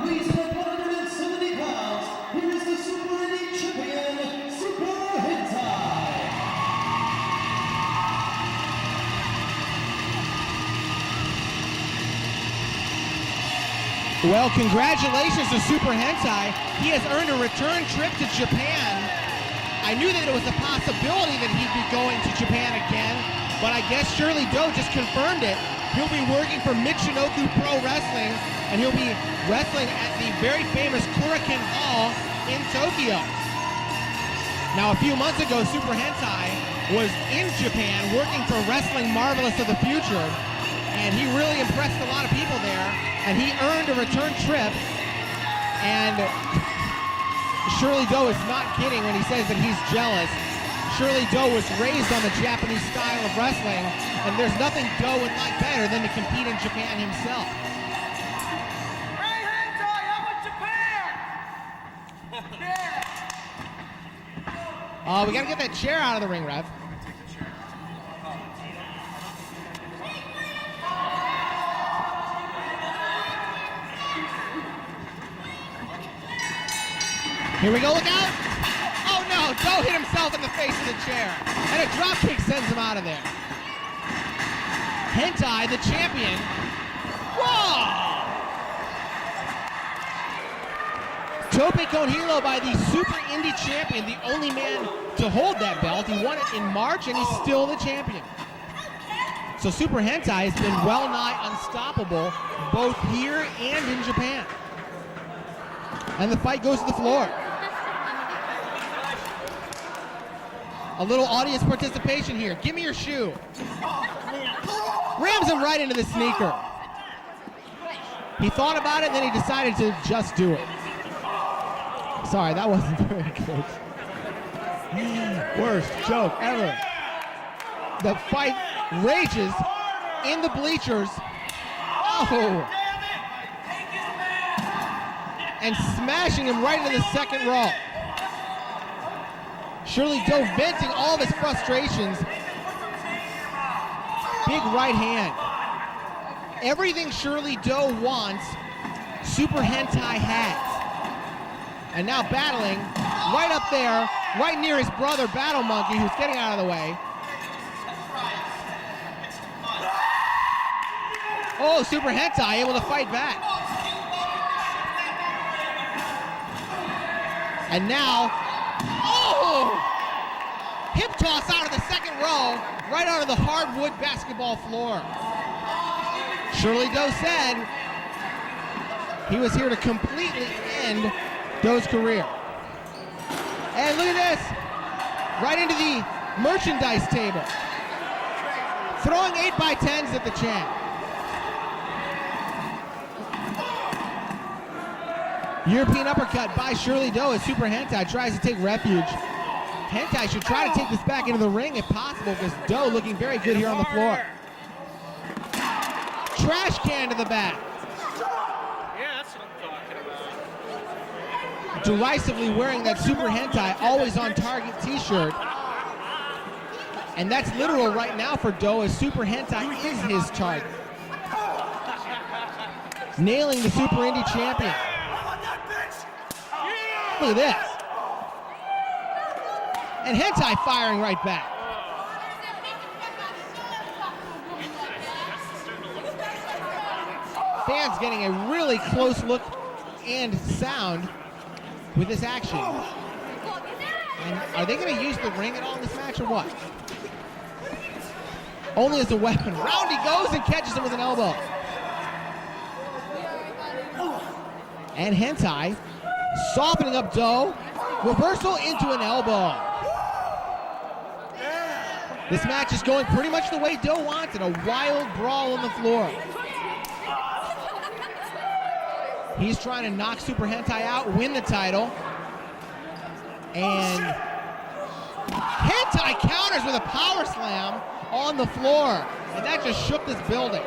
weighs 170 pounds, here is the Super Indie Champion, Super Hentai. Well, congratulations to Super Hentai. He has earned a return trip to Japan. I knew that it was a possibility that he'd be going to Japan again, but I guess Shirley Doe just confirmed it. He'll be working for Michinoku Pro Wrestling, and he'll be wrestling at the very famous Korakuen Hall in Tokyo. Now, a few months ago, Super Hentai was in Japan working for Wrestling Marvelous of the Future, and he really impressed a lot of people there, and he earned a return trip, and Shirley Doe is not kidding when he says that he's jealous. Shirley Doe was raised on the Japanese style of wrestling, and there's nothing Doe would like better than to compete in Japan himself. Hey, Hentai, I'm in Japan! Yeah! We gotta get that chair out of the ring, Rev. Here we go, look out! Oh no, Doe hit himself in the face of the chair, and a drop kick sends him out of there. Hentai, the champion. Whoa! Tope con hilo by the Super Indie champion, the only man to hold that belt. He won it in March, and he's still the champion. So Super Hentai has been well nigh unstoppable, both here and in Japan. And the fight goes to the floor. A little audience participation here. Give me your shoe. Rams him right into the sneaker. He thought about it, and then he decided to just do it. Sorry, that wasn't very good. Worst joke ever. The fight rages in the bleachers. Oh! And smashing him right into the second row. Shirley Doe venting all of his frustrations. Big right hand. Everything Shirley Doe wants, Super Hentai has. And now battling right up there, right near his brother Battle Monkey, who's getting out of the way. Oh, Super Hentai able to fight back. And now, oh! Hip toss out of the second row, right onto the hardwood basketball floor. Shirley Doe said he was here to completely end Doe's career. And look at this, right into the merchandise table. Throwing 8x10s at the champ. European uppercut by Shirley Doe as Super Hentai tries to take refuge. Hentai should try to take this back into the ring if possible, because Doe looking very good here on the floor. Trash can to the back. Yeah, that's what I'm talking about. Derisively wearing that Super Hentai always on target t-shirt. And that's literal right now for Doe, as Super Hentai is his target. Nailing the Super Indie champion. Look at this. And Hentai firing right back. Fans getting a really close look and sound with this action. And are they going to use the ring at all in this match or what? Only as a weapon. Round he goes and catches him with an elbow. And Hentai softening up Doe. Reversal into an elbow. This match is going pretty much the way Doe wants it. A wild brawl on the floor. He's trying to knock Super Hentai out, win the title. And Hentai counters with a power slam on the floor. And that just shook this building.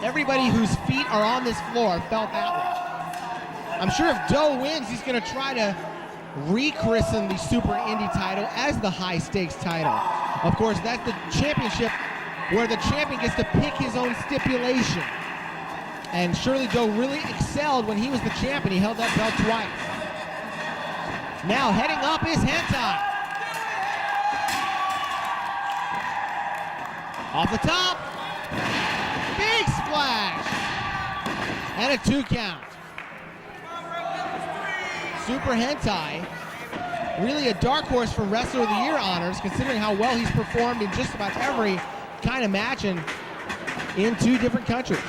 Everybody whose feet are on this floor felt that one. I'm sure if Doe wins, he's going to try to rechristen the Super Indie title as the high stakes title. Of course, that's the championship where the champion gets to pick his own stipulation. And Shirley Doe really excelled when he was the champion. He held that belt twice. Now heading up is Hentai. Off the top. Big splash. And a 2 count. Super Hentai, really a dark horse for Wrestler of the Year honors, considering how well he's performed in just about every kind of match in 2 different countries.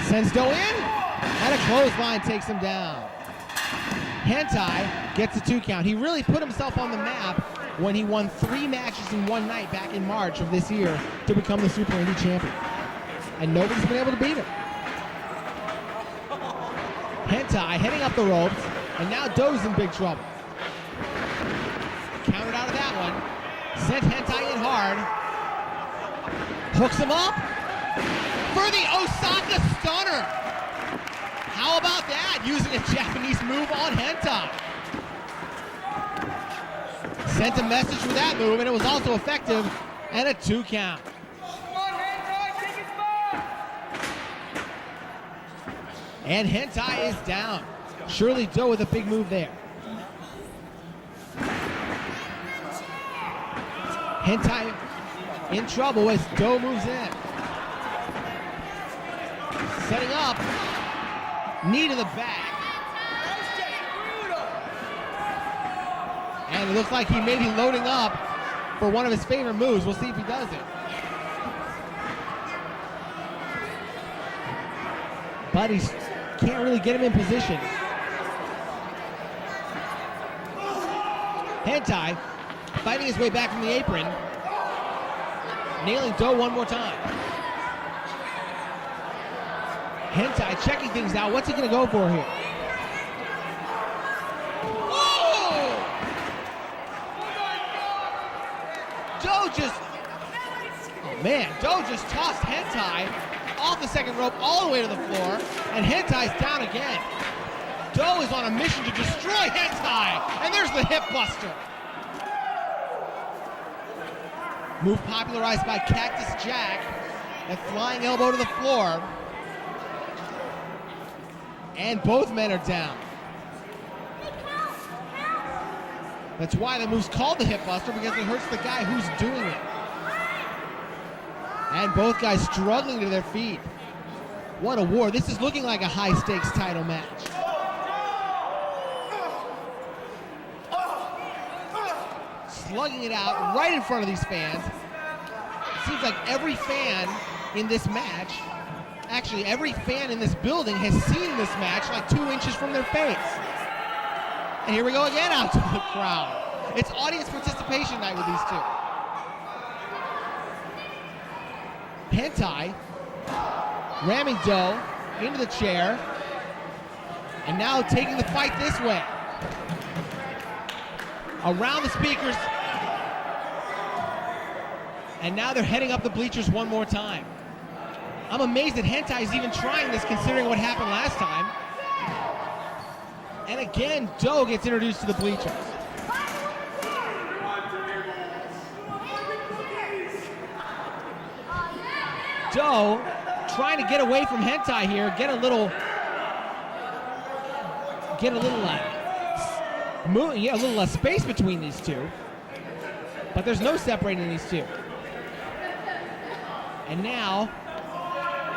Sends Doe in, and a clothesline takes him down. Hentai gets a 2 count. He really put himself on the map when he won 3 matches in one night back in March of this year to become the Super Indie champion. And nobody's been able to beat him. Hentai heading up the ropes, and now Doe's in big trouble. Countered out of that one. Sent Hentai in hard. Hooks him up for the Osaka Stunner. How about that? Using a Japanese move on Hentai. Sent a message with that move, and it was also effective, and a 2 count. And Hentai is down. Shirley Doe with a big move there. Hentai in trouble as Doe moves in. Setting up. Knee to the back. And it looks like he may be loading up for one of his favorite moves. We'll see if he does it. But he can't really get him in position. Hentai fighting his way back from the apron. Nailing Doe one more time. Hentai checking things out. What's he going to go for here? Whoa! Doe just... Oh man, Doe just tossed Hentai off the second rope all the way to the floor, and Hentai's down again. Doe is on a mission to destroy Hentai, and there's the hip buster. Move popularized by Cactus Jack. That flying elbow to the floor. And both men are down. That's why the move's called the hip buster, because it hurts the guy who's doing it. And both guys struggling to their feet. What a war. This is looking like a high-stakes title match. Slugging it out right in front of these fans. It seems like every fan in this match, actually every fan in this building has seen this match like 2 inches from their face. And here we go again out to the crowd. It's audience participation night with these two. Hentai ramming Doe into the chair, and now taking the fight this way. Around the speakers, and now they're heading up the bleachers one more time. I'm amazed that Hentai is even trying this, considering what happened last time. And again, Doe gets introduced to the bleachers. Doe trying to get away from Hentai here, get a little space between these two. But there's no separating these two. And now,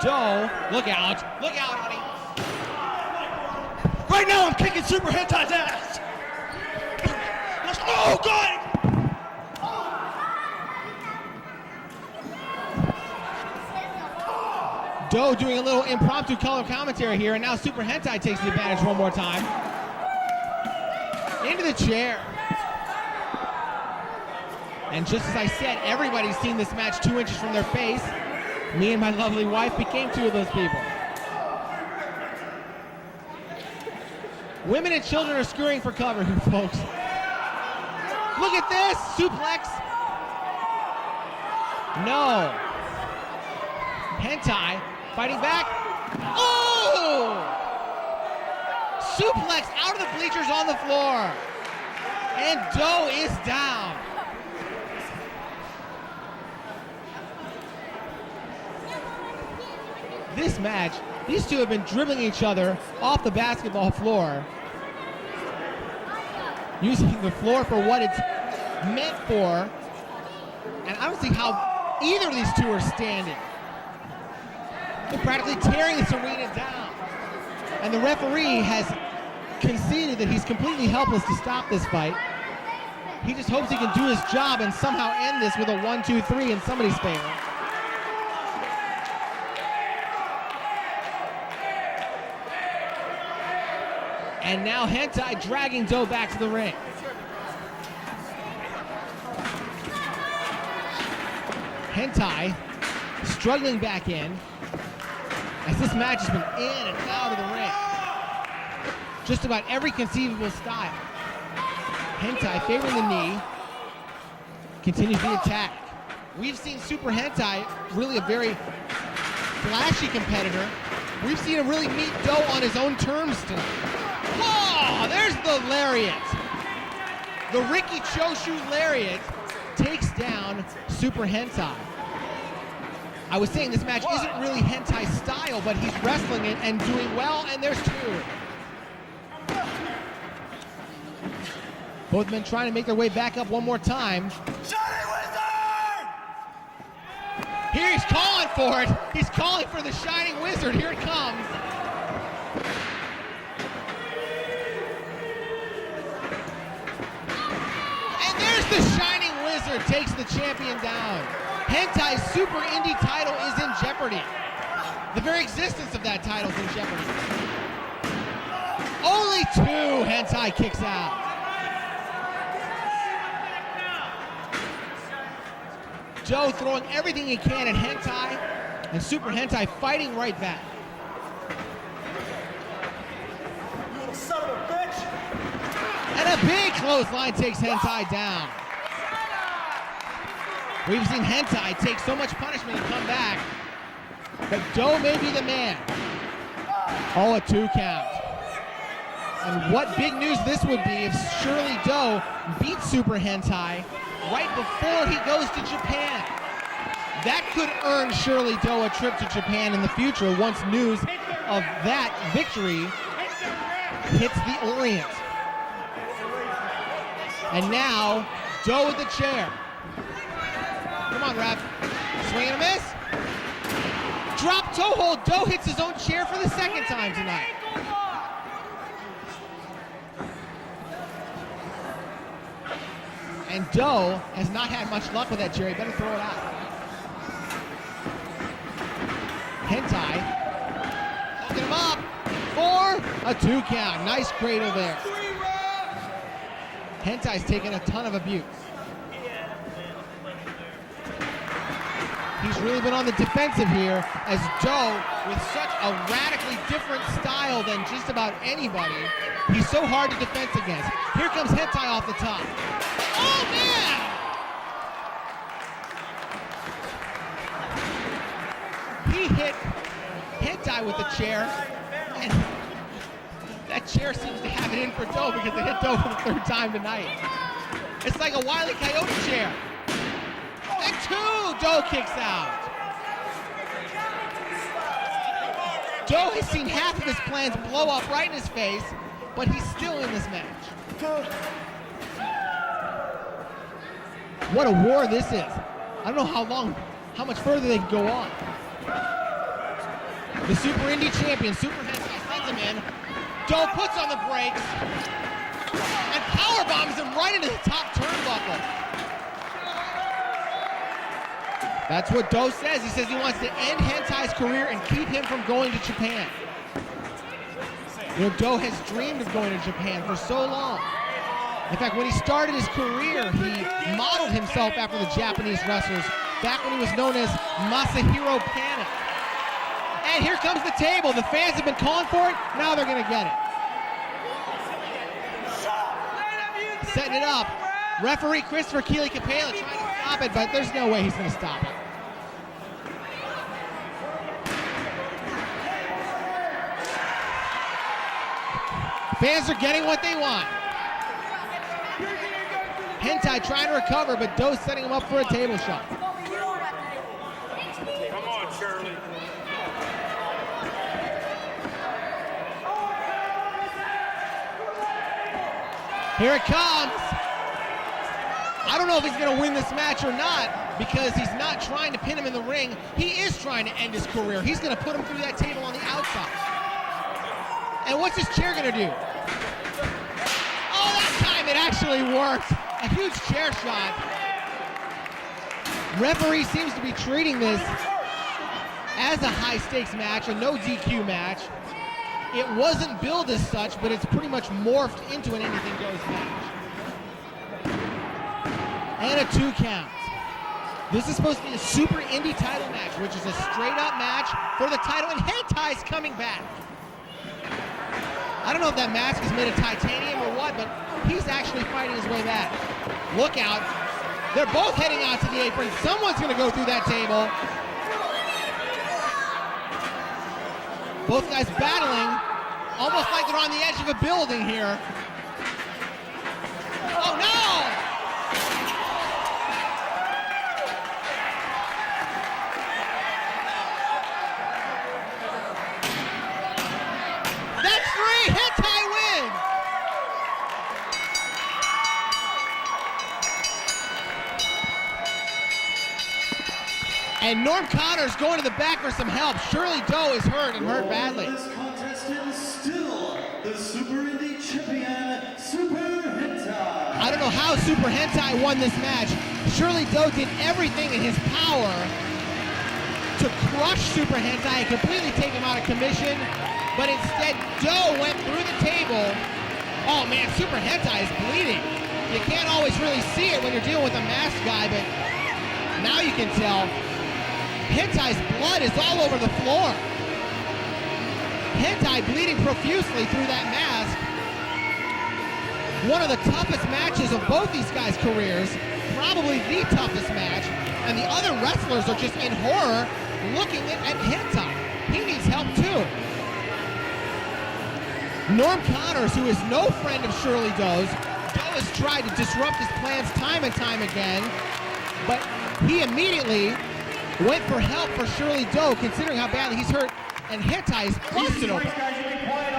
Doe, look out, honey. Right now, I'm kicking Super Hentai's ass. Oh, God! Doe doing a little impromptu color commentary here, and now Super Hentai takes the advantage one more time. Into the chair. And just as I said, everybody's seen this match 2 inches from their face. Me and my lovely wife became 2 of those people. Women and children are scurrying for cover here, folks. Look at this, suplex. No. Hentai fighting back. Oh! Suplex out of the bleachers on the floor. And Doe is down. this match, these two have been dribbling each other off the basketball floor, using the floor for what it's meant for, and I don't see how either of these two are standing. They're practically tearing this arena down, and the referee has conceded that he's completely helpless to stop this fight. He just hopes he can do his job and somehow end this with a 1-2-3 in somebody's favor. And now Hentai dragging Doe back to the ring. Hentai struggling back in as this match has been in and out of the ring. Just about every conceivable style. Hentai favoring the knee, continues the attack. We've seen Super Hentai, really a very flashy competitor. We've seen him really meet Doe on his own terms tonight. Whoa, there's the lariat. The Ricky Choshu lariat takes down Super Hentai. I was saying this match isn't really Hentai style, but he's wrestling it and doing well, and there's two. Both men trying to make their way back up one more time. Shining Wizard! Here he's calling for it. He's calling for the Shining Wizard. Here it comes. And there's the Shining Wizard, takes the champion down. Hentai's Super Indie title is in jeopardy. The very existence of that title is in jeopardy. Only two. Hentai kicks out. Doe throwing everything he can at Hentai, and Super Hentai fighting right back. You little son of a bitch! And a big clothesline takes Hentai down. We've seen Hentai take so much punishment and come back, but Doe may be the man. Oh, a 2 count. And what big news this would be if Shirley Doe beats Super Hentai right before he goes to Japan. That could earn Shirley Doe a trip to Japan in the future once news of that victory hits the Orient. And now, Doe with the chair. Come on, ref. Swing and a miss. Drop toe hold. Doe hits his own chair for the second time tonight. And Doe has not had much luck with that chair. He better throw it out. Hentai hooking him up for a 2 count. Nice cradle there. Hentai's taken a ton of abuse. He's really been on the defensive here as Doe, with such a radically different style than just about anybody, he's so hard to defend against. Here comes Hentai off the top. Oh, man! He hit Hentai with the chair, and that chair seems to have it in for Doe because it hit Doe for the 3rd time tonight. It's like a Wile E. Coyote chair. And 2, Doe kicks out. Doe has seen half of his plans blow up right in his face, but he's still in this match. What a war this is. I don't know how much further they can go on. The Super Indie champion, Super Hentai, sends him in. Doe puts on the brakes and power bombs him right into the top turnbuckle. That's what Doe says. He says he wants to end Hentai's career and keep him from going to Japan. You know, Doe has dreamed of going to Japan for so long. In fact, when he started his career, he modeled himself after the Japanese wrestlers back when he was known as Masahiro Panic. And here comes the table. The fans have been calling for it. Now they're going to get it. Setting it up. Referee Christopher Keely Capela trying to stop it, but there's no way he's going to stop it. Fans are getting what they want. Hentai trying to recover, but Doe's setting him up for a table shot. Come on, Shirley. Here it comes. I don't know if he's going to win this match or not because he's not trying to pin him in the ring. He is trying to end his career. He's going to put him through that table on the outside. And what's this chair going to do? Oh, that time it actually worked. A huge chair shot. Referee seems to be treating this as a high-stakes match, a no DQ match. It wasn't billed as such, but it's pretty much morphed into an anything goes match. And a 2 count. This is supposed to be a super indie title match, which is a straight-up match for the title, and Hentai's coming back. I don't know if that mask is made of titanium or what, but he's actually fighting his way back. Look out. They're both heading out to the apron. Someone's going to go through that table. Both guys battling, almost like they're on the edge of a building here. Oh, no! That's 3! Hentai win! And Norm Connor's going to the back for some help. Shirley Doe is hurt and hurt badly. This contestant still the Super Indie Champion, Super Hentai. I don't know how Super Hentai won this match. Shirley Doe did everything in his power to crush Super Hentai and completely take him out of commission, but instead Doe went through the table. Oh man, Super Hentai is bleeding. You can't always really see it when you're dealing with a masked guy, but now you can tell. Hentai's blood is all over the floor. Hentai bleeding profusely through that mask. One of the toughest matches of both these guys' careers, probably the toughest match, and the other wrestlers are just in horror looking at Hentai. He needs help too. Norm Connors, who is no friend of Shirley Doe's, Doe has tried to disrupt his plans time and time again, but he immediately went for help for Shirley Doe, considering how badly he's hurt, and Hentai is busted open. Guys, you be quiet